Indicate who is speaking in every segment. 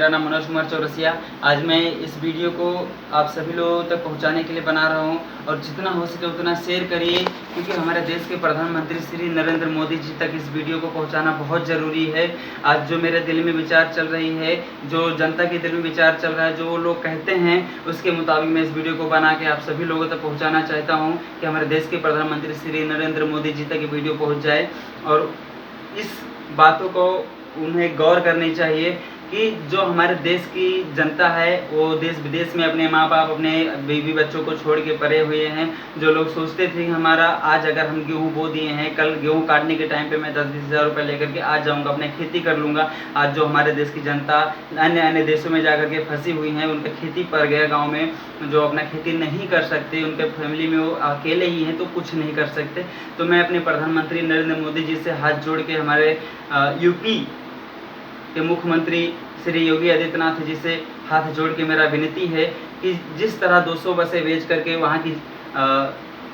Speaker 1: मेरा नाम मनोज कुमार चौरसिया। आज मैं इस वीडियो को आप सभी लोगों तक पहुंचाने के लिए बना रहा हूं और जितना हो सके उतना शेयर करिए, क्योंकि हमारे देश के प्रधानमंत्री श्री नरेंद्र मोदी जी तक इस वीडियो को पहुंचाना बहुत ज़रूरी है। आज जो मेरे दिल में विचार चल रही है, जो जनता के दिल में विचार चल रहा है, जो वो लोग कहते हैं उसके मुताबिक मैं इस वीडियो को बना के आप सभी लोगों तक पहुँचाना चाहता हूँ कि हमारे देश के प्रधानमंत्री श्री नरेंद्र मोदी जी तक ये वीडियो पहुँच जाए। और इस बातों को उन्हें गौर करनी चाहिए कि जो हमारे देश की जनता है वो देश विदेश में अपने माँ बाप, अपने बीवी बच्चों को छोड़ के पड़े हुए हैं। जो लोग सोचते थे कि हमारा आज अगर हम गेहूँ बो दिए हैं, कल गेहूँ काटने के टाइम पे मैं 10-20 हज़ार रुपये लेकर के आ जाऊँगा, अपने खेती कर लूँगा। आज जो हमारे देश की जनता अन्य देशों में जा कर के फंसी हुई हैं, उनका खेती पड़ गया गाँव में, जो अपना खेती नहीं कर सकते, उनके फैमिली में वो अकेले ही हैं तो कुछ नहीं कर सकते। तो मैं अपने प्रधानमंत्री नरेंद्र मोदी जी से हाथ जोड़ के हमारे यूपी के मुख्यमंत्री श्री योगी आदित्यनाथ जी से हाथ जोड़ के मेरा विनती है कि जिस तरह 200 बसें भेज करके वहाँ की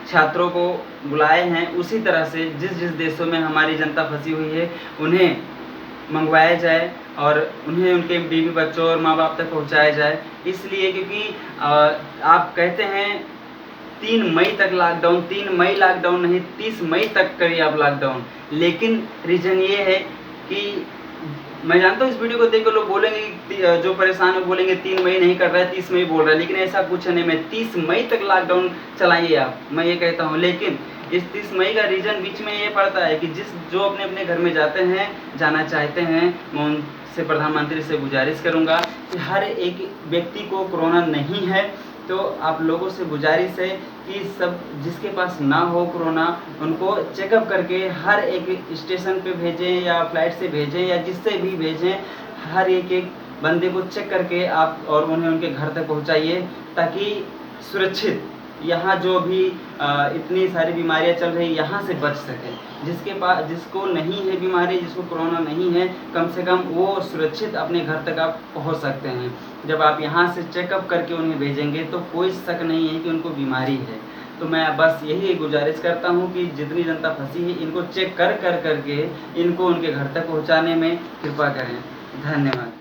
Speaker 1: छात्रों को बुलाए हैं, उसी तरह से जिस जिस देशों में हमारी जनता फंसी हुई है उन्हें मंगवाया जाए और उन्हें उनके बीवी बच्चों और माँ बाप तक पहुँचाया जाए। इसलिए क्योंकि आप कहते हैं 3 मई तक लॉकडाउन, 3 मई लॉकडाउन नहीं, 30 मई तक करिए आप लॉकडाउन। लेकिन रीज़न ये है कि मैं जानता हूँ इस वीडियो को देख कर लोग बोलेंगे कि जो परेशान है बोलेंगे 3 मई नहीं कर रहा है, 30 मई बोल रहा है, लेकिन ऐसा कुछ नहीं। मैं 30 मई तक लॉकडाउन चलाइए आप, मैं ये कहता हूँ। लेकिन इस 30 मई का रीज़न बीच में ये पड़ता है कि जो अपने अपने घर में जाना चाहते हैं, मैं उनसे प्रधानमंत्री से गुजारिश करूँगा कि हर एक व्यक्ति को कोरोना नहीं है, तो आप लोगों से गुजारिश है कि सब जिसके पास ना हो कोरोना, उनको चेकअप करके हर एक स्टेशन पे भेजें या फ्लाइट से भेजें या जिससे भी भेजें, हर एक बंदे को चेक करके आप और उन्हें उनके घर तक पहुंचाइए, ताकि सुरक्षित यहाँ जो भी इतनी सारी बीमारियाँ चल रही यहाँ से बच सके। जिसको नहीं है बीमारी, जिसको कोरोना नहीं है, कम से कम वो सुरक्षित अपने घर तक आप पहुँच सकते हैं। जब आप यहाँ से चेकअप करके उन्हें भेजेंगे तो कोई शक नहीं है कि उनको बीमारी है। तो मैं बस यही गुजारिश करता हूँ कि जितनी जनता फंसी है इनको चेक करके इनको उनके घर तक पहुँचाने में कृपा करें। धन्यवाद।